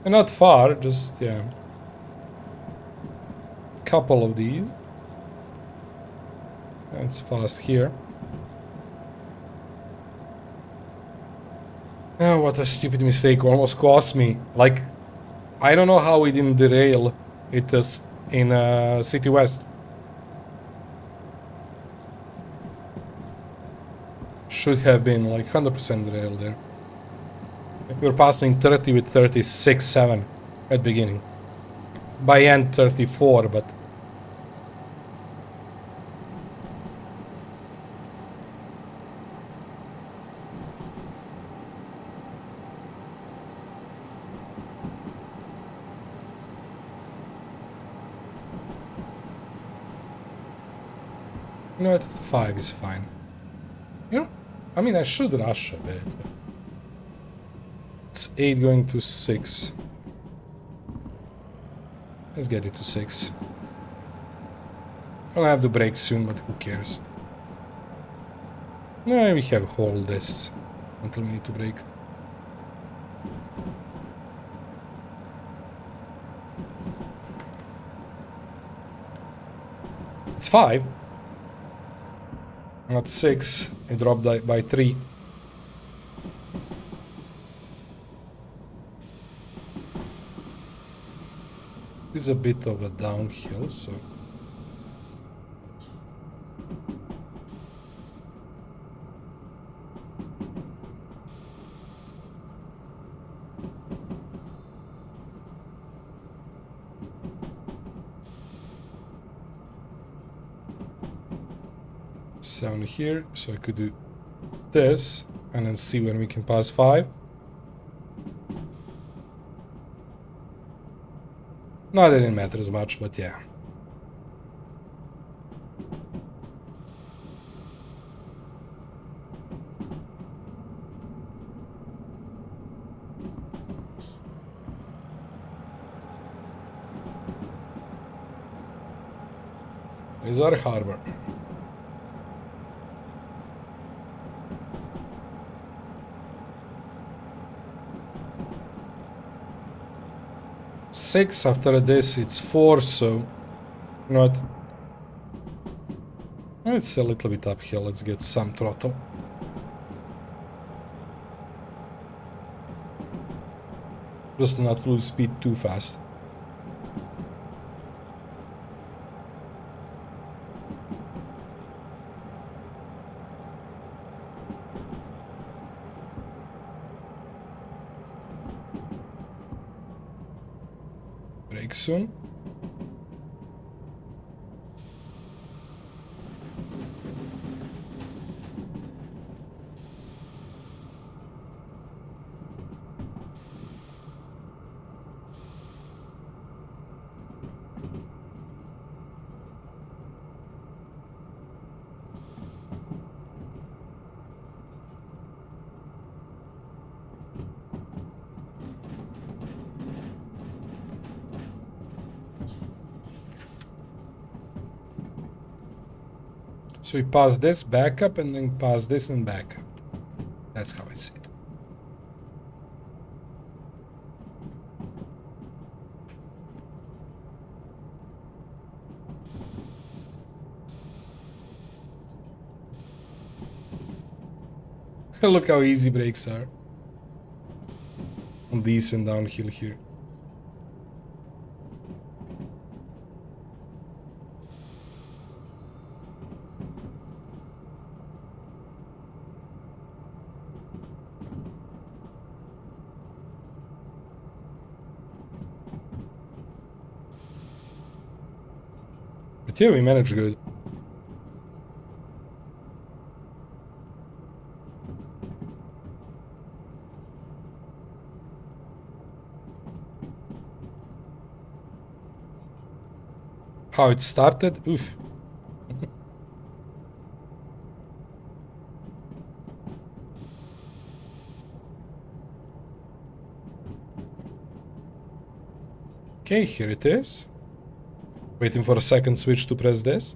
And not far, just, yeah. Couple of these. That's fast here. Oh, what a stupid mistake. Almost cost me. Like, I don't know how we didn't derail it in City West. Should have been like 100% derail there. We were passing 30 with 36.7 at beginning. By end 34, but you know what? 5 is fine. You know, I mean, I should rush a bit. But it's 8 going to 6. Let's get it to 6. I'll have to brake soon, but who cares? No, we have whole this until we need to brake. It's 5. Not 6. It dropped by 3. This is a bit of a downhill, so... Seven here, so I could do this and then see when we can pass 5. No, that didn't matter as much, but yeah. Is our harbor. Six after this, it's 4, so you know what? It's a little bit uphill. Let's get some throttle. Just to not lose speed too fast. Brake soon. So we pass this, back up, and then pass this and back up. That's how I see it. Look how easy brakes are. On decent downhill here. But yeah, we managed good. How it started? Oof. Okay, here it is. Waiting for a second switch to press this.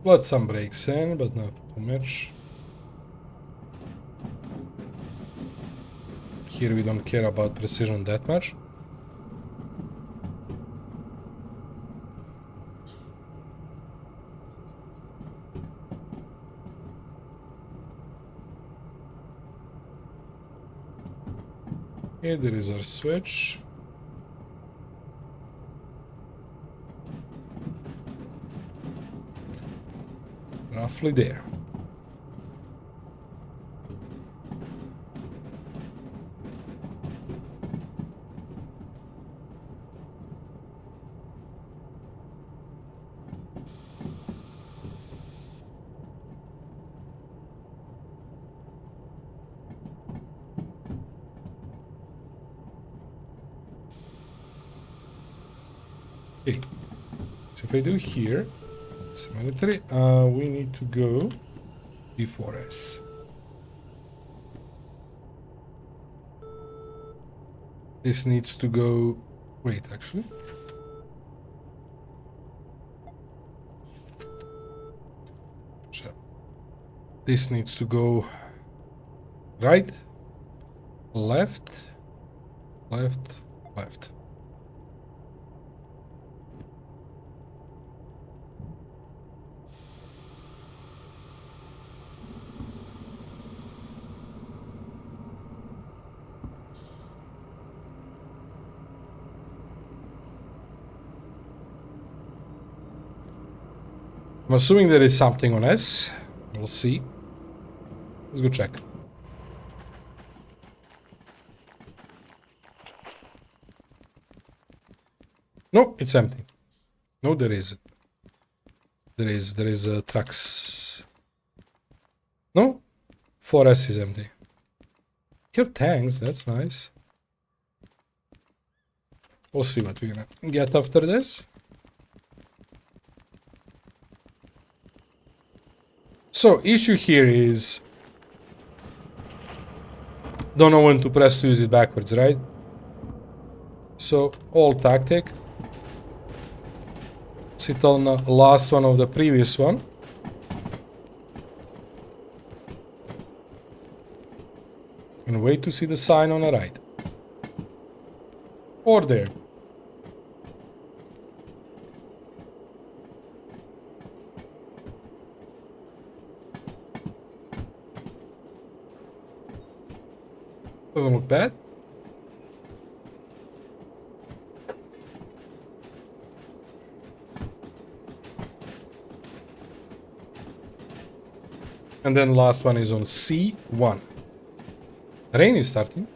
Let some brakes in, but not too much. Here we don't care about precision that much. Okay, there is our switch. Roughly there. Okay. So if I do here, it's military, we need to go D4S. This needs to go... Wait, actually. Sure. This needs to go right, left, left, left. I'm assuming there is something on S. We'll see. Let's go check. No, it's empty. No, there isn't. There is trucks. No, 4S is empty. You have tanks, that's nice. We'll see what we're gonna get after this. So, issue here is... Don't know when to press to use it backwards, right? So, all tactic. Sit on the last one of the previous one. And wait to see the sign on the right. Or there. Doesn't look bad. And then last one is on C1. Rain is starting.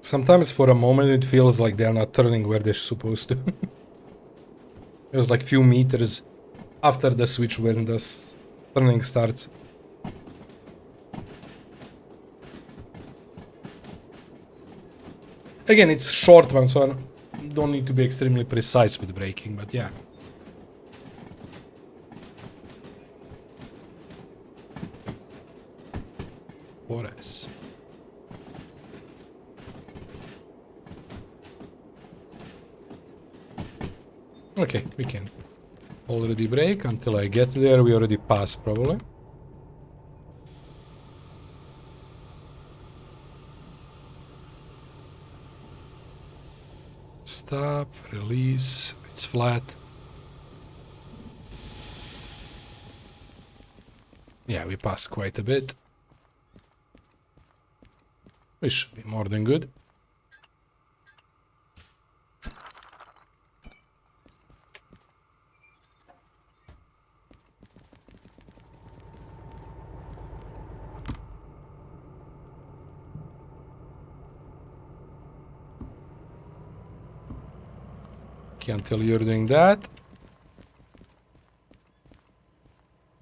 Sometimes for a moment it feels like they're not turning where they're supposed to. There's like few meters after the switch when the turning starts. Again, it's short one, so I don't need to be extremely precise with braking, but yeah. S. Okay, we can already brake until I get there. We already passed probably. Stop, release, it's flat. Yeah, we passed quite a bit. We should be more than good. Can't tell you're doing that.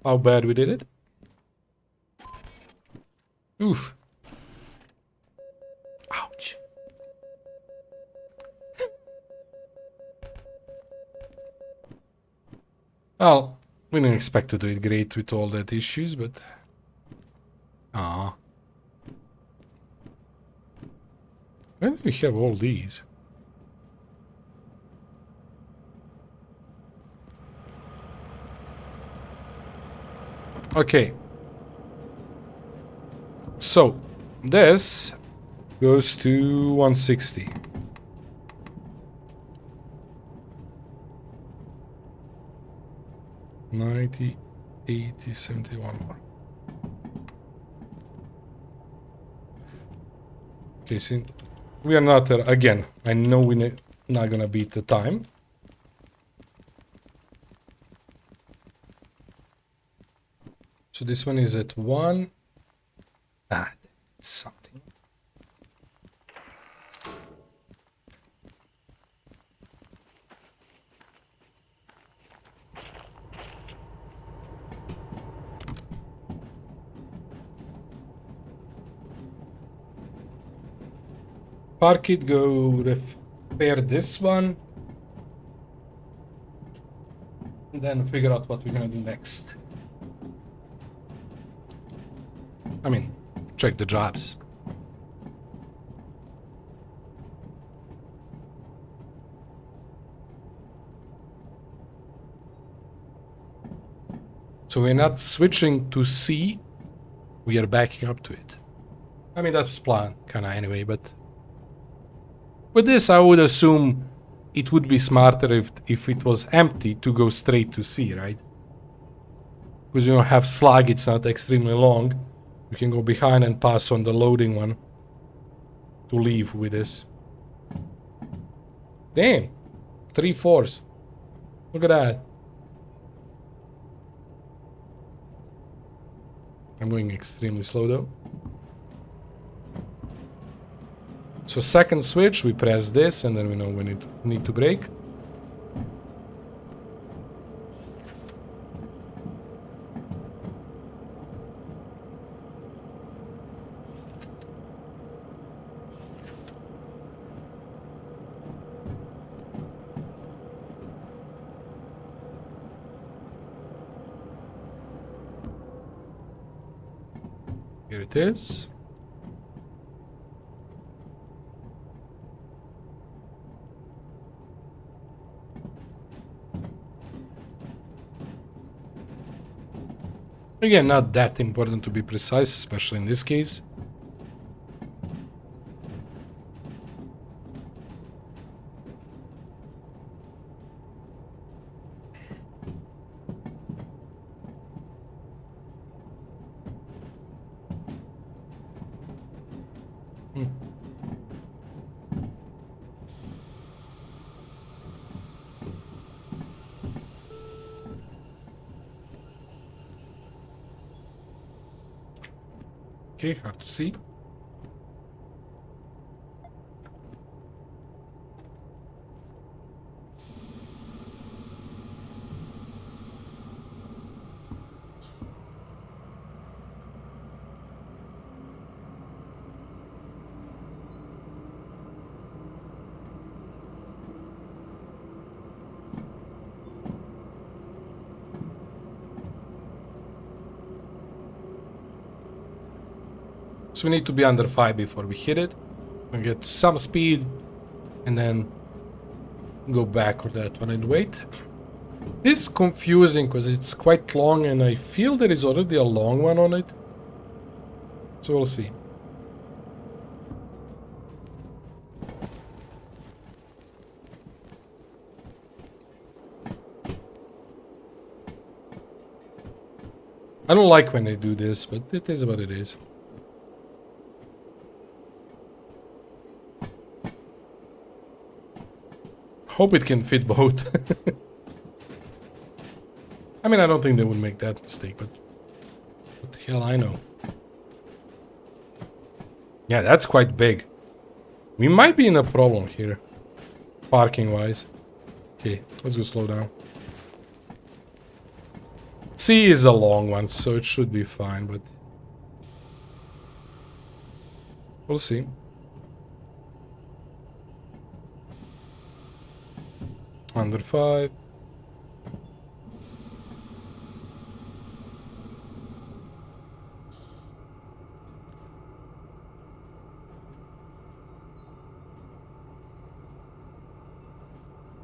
How bad we did it? Oof. Ouch. Well, we didn't expect to do it great with all that issues, but... Ah. Why do we have all these? Okay. So, this goes to 160. 90, 80, 71 more. Okay, see, we are not, again, I know we're not gonna beat the time. So this one is at 1. Ah, that's something. Park it, go repair this one. And then figure out what we're gonna do next. I mean, check the jobs. So we're not switching to C, we are backing up to it. I mean, that's plan, kinda anyway, but... With this, I would assume it would be smarter if it was empty to go straight to C, right? Because you don't have slug, it's not extremely long. You can go behind and pass on the loading one to leave with this. Damn! 3/4. Look at that. I'm going extremely slow though. So second switch, we press this and then we know we need to brake. Here it is. Again, not that important to be precise, especially in this case. Okay, hard to see. So we need to be under 5 before we hit it. We get some speed and then go back on that one and wait. This is confusing because it's quite long and I feel there is already a long one on it. So we'll see. I don't like when they do this, but it is what it is. Hope it can fit both. I mean, I don't think they would make that mistake, but what the hell I know. Yeah, that's quite big. We might be in a problem here, parking-wise. Okay, let's go slow down. C is a long one, so it should be fine, but we'll see. Under 5.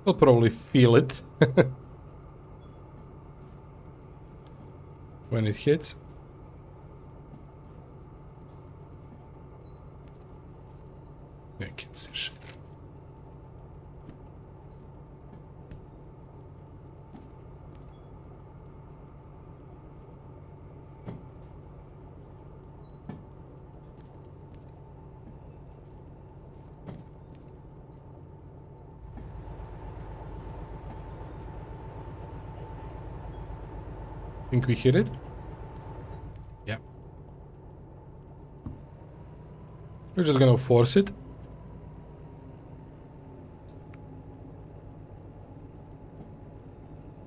I'll probably feel it when it hits. I can see shit. Think we hit it? Yeah. We're just gonna force it.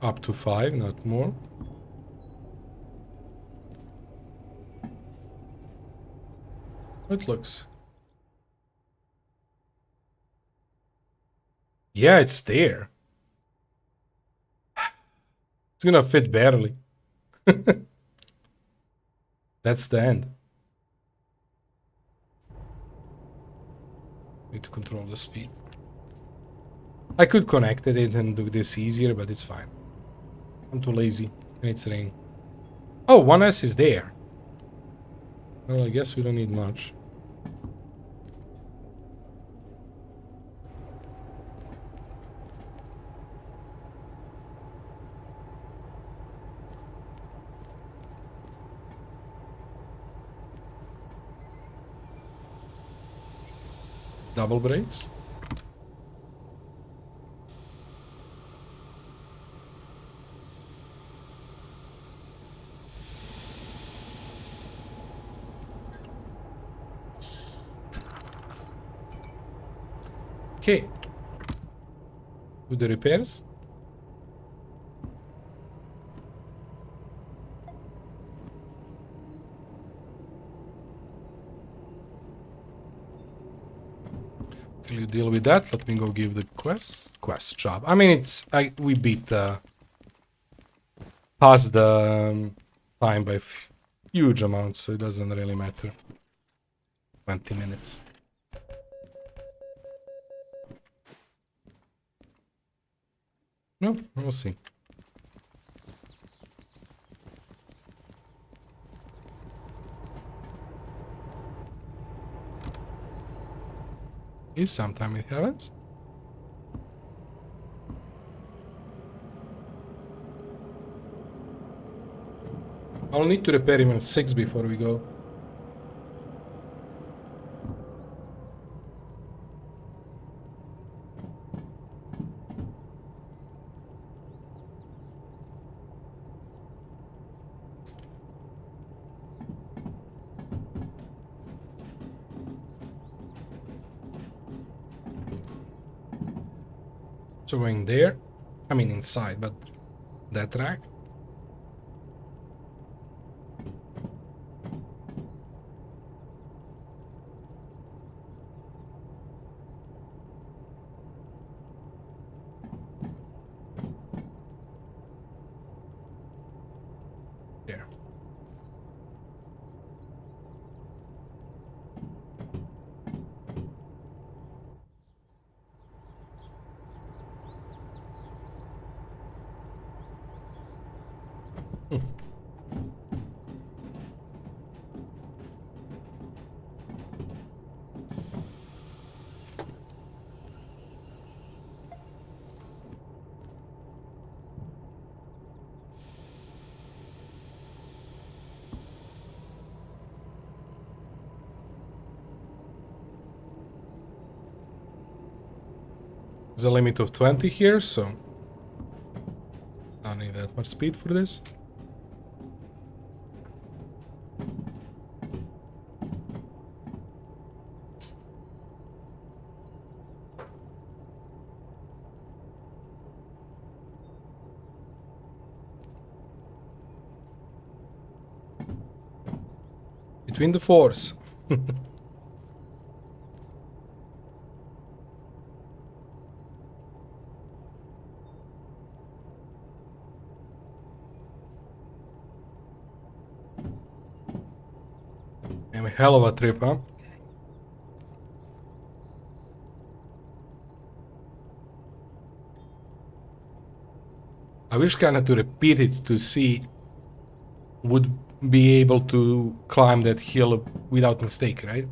Up to 5, not more. It looks. Yeah, it's there. It's gonna fit barely. That's the end. Need to control the speed. I could connect it and do this easier, but it's fine. I'm too lazy and it's raining. Oh, 1S is there. Well, I guess we don't need much. Double brakes. Okay. Do the repairs. Till you deal with that, let me go give the quest job. I mean, we beat past the time by huge amounts, so it doesn't really matter. 20 minutes. No, we'll see. If sometime it happens. I'll need to repair even 6 before we go. So going there, I mean inside, but that track. There. There's a limit of 20 here, so I don't need that much speed for this. Between the fours. A hell of a trip, huh? I wish kind of to repeat it to see would be able to climb that hill without mistake, right?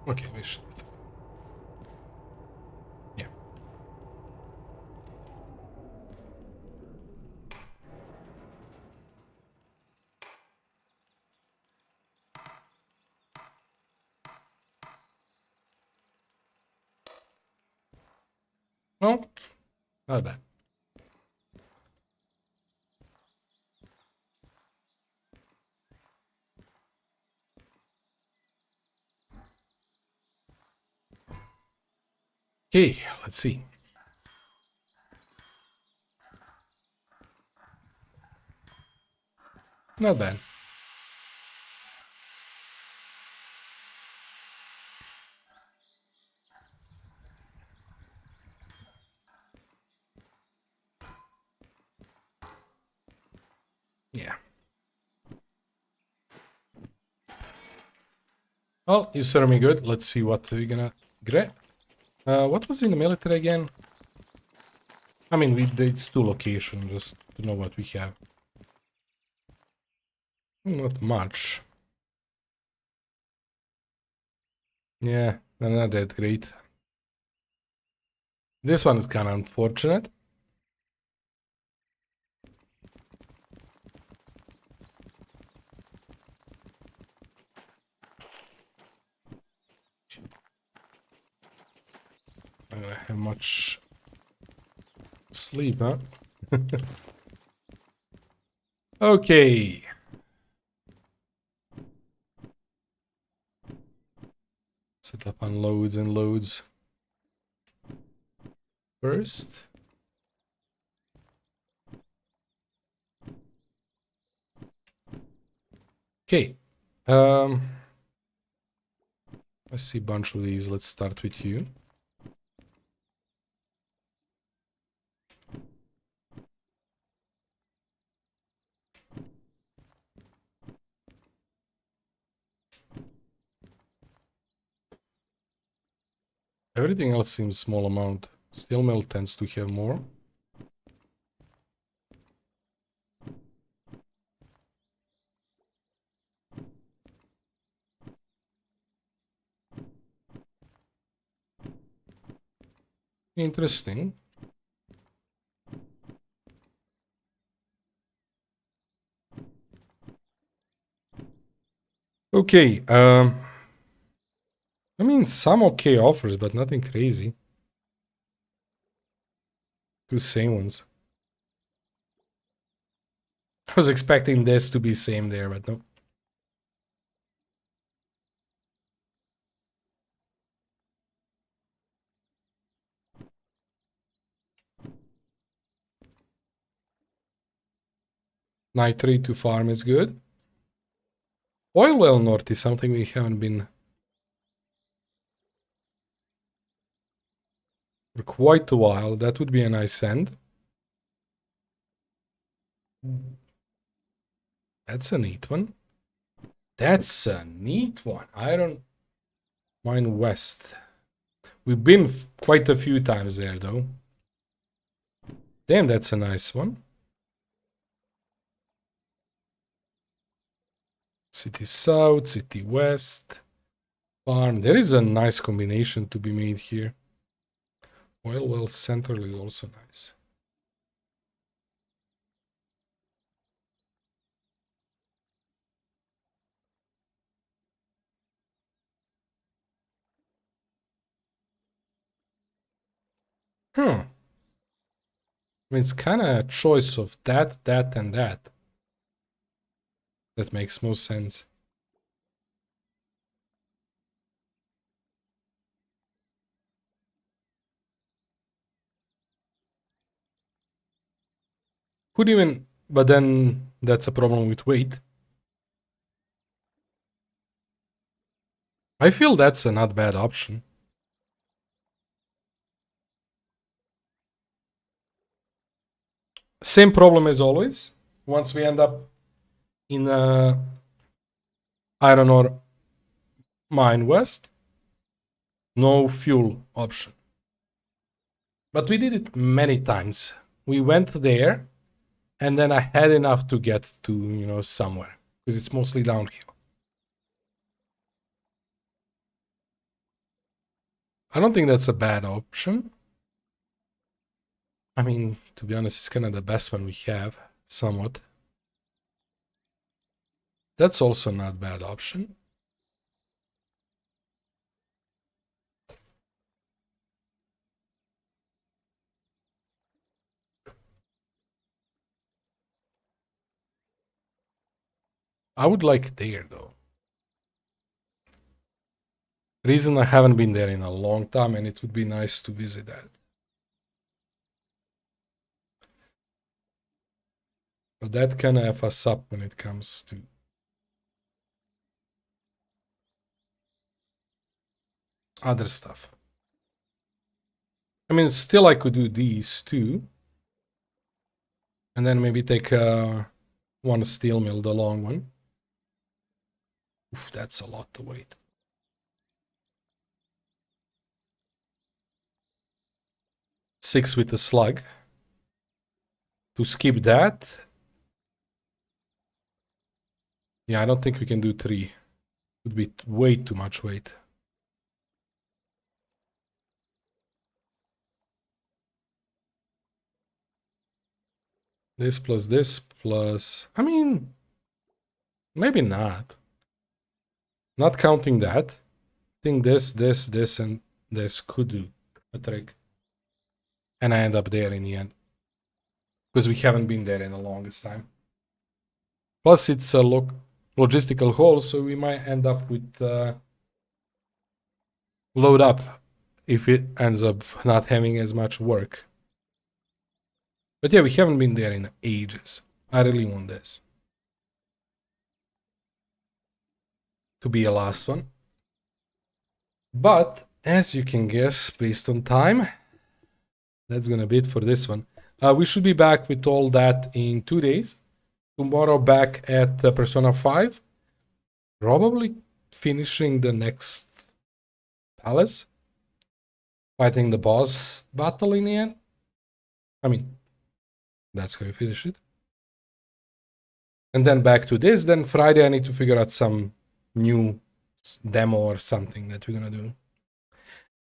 Okay, we should. Yeah. No, not bad. Okay, let's see. Not bad. Yeah. Well, you serve me good. Let's see what we're gonna get. What was in the military again? I mean, it's 2 locations, just to know what we have. Not much. Yeah, not that great. This one is kind of unfortunate. I don't have much sleep, huh? Okay. Set up on loads and loads. First. Okay. I see a bunch of these. Let's start with you. Everything else seems small amount. Steel mill tends to have more. Interesting. Okay, I mean, some okay offers, but nothing crazy. 2 same ones. I was expecting this to be same there, but no. Nitrate to farm is good. Oil well north is something we haven't been for quite a while. That would be a nice end. That's a neat one. That's a neat one. Iron Mine West. We've been quite a few times there, though. Damn, that's a nice one. City South, City West, Farm. There is a nice combination to be made here. Oil well central is also nice. I mean, it's kind of a choice of that, and that. That makes most sense. Could even, but then that's a problem with weight. I feel that's a not bad option. Same problem as always. Once we end up in iron ore mine west, no fuel option. But we did it many times. We went there, and then I had enough to get to, somewhere, because it's mostly downhill. I don't think that's a bad option. I mean, to be honest, it's kind of the best one we have, somewhat. That's also not a bad option. I would like there, though. Reason I haven't been there in a long time, and it would be nice to visit that. But that can F us up when it comes to other stuff. I mean, still I could do these too. And then maybe take one steel mill, the long one. Oof, that's a lot to wait. Six with the slug. To skip that. Yeah, I don't think we can do three. Would be way too much weight. This plus, I mean, maybe not. Not counting that. I think this, and this could do a trick. And I end up there in the end. Because we haven't been there in the longest time. Plus, it's a logistical hole, so we might end up with load up if it ends up not having as much work. But yeah, we haven't been there in ages. I really want this to be a last one. But as you can guess, based on time, that's gonna be it for this one. We should be back with all that in 2 days. Tomorrow back at Persona 5. Probably finishing the next palace. Fighting the boss battle in the end. I mean, that's how you finish it. And then back to this. Then Friday I need to figure out some new demo or something that we're gonna do.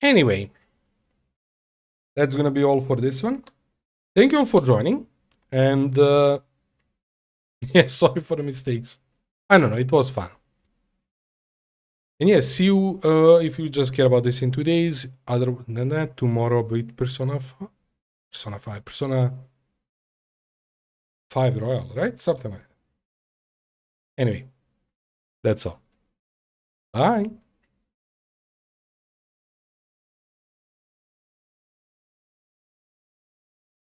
Anyway, that's gonna be all for this one. Thank you all for joining. And yeah, sorry for the mistakes. I don't know, it was fun. And yeah, see you if you just care about this in 2 days. Other than that, tomorrow with Persona 5 Royal, right? Something like that. Anyway, that's all. Bye.